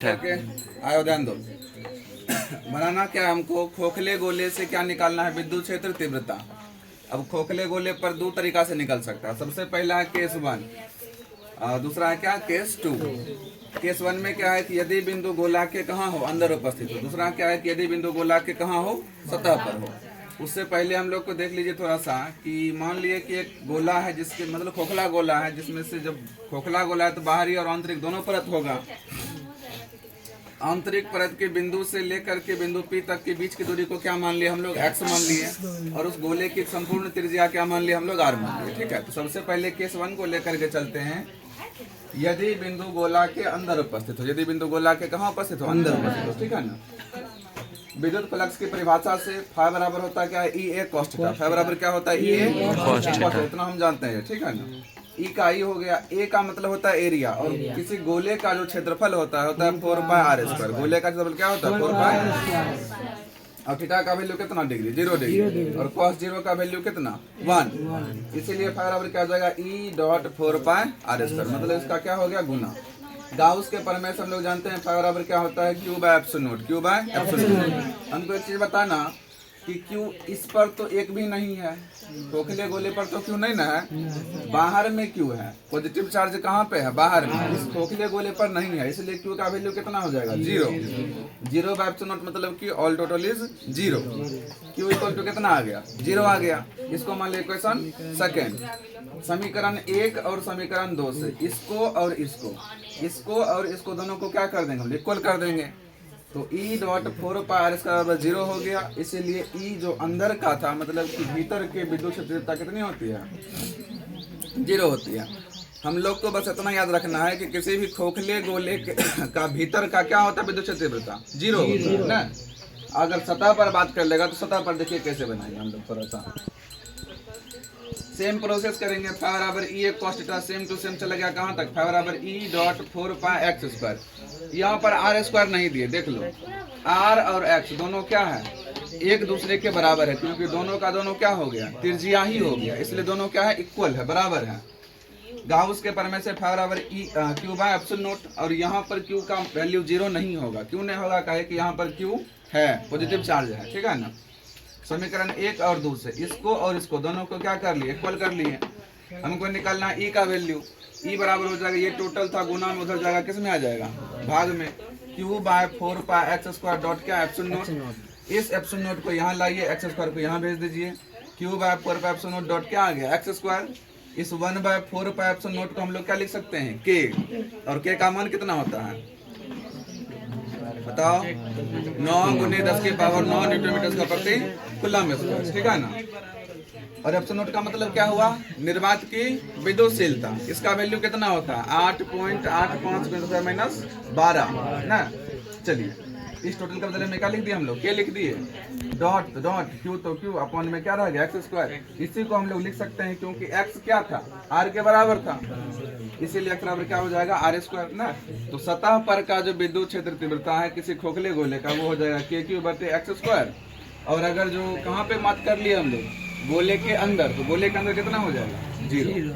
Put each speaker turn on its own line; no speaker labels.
Okay, आयो ध्यान दो। बनाना क्या है हमको, खोखले गोले से क्या निकालना है, विद्युत क्षेत्र तीव्रता। अब खोखले गोले पर दो तरीका से निकल सकता है। सबसे पहला है केस 1 और दूसरा है क्या, केस 2। केस 1 में क्या है कि यदि बिंदु गोला के कहाँ हो, अंदर उपस्थित हो। दूसरा क्या है कि यदि बिंदु गोला के कहाँ हो, सतह पर हो। उससे पहले हम लोग को देख लीजिए थोड़ा सा कि मान लिए कि एक गोला है जिसके मतलब खोखला गोला है, जिसमें से जब खोखला गोला है तो बाहरी और आंतरिक दोनों परत होगा। आंतरिक परत के बिंदु से लेकर के बिंदु P तक के बीच की दूरी को क्या मान लिया हम लोग, x मान लिए, और उस गोले की संपूर्ण त्रिज्या क्या मान लिया हम लोग, r मान लिए। ठीक है, तो सबसे पहले केस 1 को लेकर के चलते हैं। यदि बिंदु गोला के अंदर उपस्थित हो, यदि बिंदु गोला के कहाँ उपस्थित हो, अंदर उपस्थित हो। ठीक है ना। विद्युत फ्लक्स की परिभाषा से फाई बराबर होता है क्या है, E A cos theta. Phi बराबर क्या होता है, E A cos थीटा, इतना हम जानते हैं। ठीक है ना। ई का ई हो गया, ए का मतलब होता है एरिया, और किसी गोले का जो क्षेत्रफल होता है 4 पाई आर स्क्वायर। गोले का क्षेत्रफल क्या होता है, 4 पाई। और थीटा का वैल्यू कितना डिग्री, 0 डिग्री, और कॉस 0 का वैल्यू कितना, 1। इसीलिए फाई बराबर क्या हो जाएगा, E dot 4 pi R square, मतलब इसका क्या हो गया, गुना। गाउस के प्रमेय से हम लोग जानते हैं फाई बराबर क्या होता है, Q by epsilon. Q by epsilon. हमको एक चीज बताना कि क्यू इस पर तो एक भी नहीं है, खोखले गोले पर तो क्यू नहीं ना है, बाहर में क्यू है। पॉजिटिव चार्ज कहाँ पे है, बाहर में। इस खोखले गोले पर नहीं है, इसलिए क्यू का वैल्यू कितना हो जाएगा, 0। 0 बाय एप्सिलॉन मतलब कि all total is 0। Q equal to कितना आ गया, 0 आ गया। इसको मान लिया इक्वेशन सेकेंड। समीकरण 1 और समीकरण 2 से इसको और इसको दोनों को क्या कर देंगे, हम इक्वल कर देंगे। तो E dot 4 pi R square बराबर 0 हो गया। इसीलिए ई जो अंदर का था, मतलब कि भीतर के विद्युत क्षेत्रता कितनी होती है, 0 होती है। हम लोग को बस इतना याद रखना है कि किसी भी खोखले गोले का भीतर का क्या होता है, विद्युत क्षेत्रता 0 होता है ना। अगर सतह पर बात कर लेगा तो सतह पर देखिए कैसे बनाएंगे हम लोग, थोड़ा सा सेम प्रोसेस करेंगे। फाई बराबर E A cos theta, same to same चला गया कहाँ तक, फाई बराबर E dot 4 pi x square. यहाँ पर आर स्क्वायर नहीं दिए, देख लो। आर और एक्स दोनों क्या है, एक दूसरे के बराबर है, क्योंकि दोनों का दोनों क्या हो गया, त्रिज्या ही हो गया, इसलिए दोनों क्या है, इक्वल है, बराबर है। गाउस के प्रमेय से फाई बराबर क्यू बाय एप्सिलॉन नॉट, और यहाँ पर क्यू का वैल्यू 0 नहीं होगा। क्यों नहीं होगा, कहे कि यहाँ पर क्यू है, पॉजिटिव चार्ज है। ठीक है ना। समीकरण 1 और 2 से इसको और इसको दोनों को क्या कर लिए, इक्वल कर लिए। हमको निकालना ई का वैल्यू। ई बराबर हो जाएगा, ये टोटल था, गुना में उधर जाएगा, किस में आ जाएगा, भाग में। Q by 4 pi x square dot क्या, एप्सिलॉन नॉट। इस एप्सिलॉन नॉट को यहाँ लाइए, एक्स स्क्वायर को यहाँ भेज दीजिए। Q by 4 pi epsilon naught dot क्या आ गया, एक्स स्क्वायर। इस 1 बाय 4 पाई एप्सिलॉन नॉट को हम लोग क्या लिख सकते हैं, के। और के का मान कितना होता है, बताओ, 9 गुने 10 की पावर 9 न्यूटन मीटर का प्रति कूलम स्क्वायर। ठीक है ना। और एप्सिलॉन नॉट का मतलब क्या हुआ, निर्वात की विद्युतशीलता। इसका वैल्यू कितना होता है, 8.85 माइनस 12 ना। चलिए, इस टोटल का बदले में क्या लिख दिया हम लोग, के लिख दिए, डॉट डॉट क्यू, तो क्यू अपॉन में क्या रह गया, एक्स स्क्वायर। इसी को हम लोग लिख सकते हैं, क्योंकि एक्स क्या था, आर के बराबर था, इसीलिए एक्स बराबर क्या हो जाएगा, आर स्क्वायर ना। तो सतह पर का जो विद्युत क्षेत्र तीव्रता है किसी खोखले गोले का, वो हो जाएगा के क्यू बटे एक्स स्क्वायर। और अगर जो कहाँ पे बात कर लिए हम लोग, गोले के अंदर, तो गोले के अंदर कितना हो जाएगा, 0।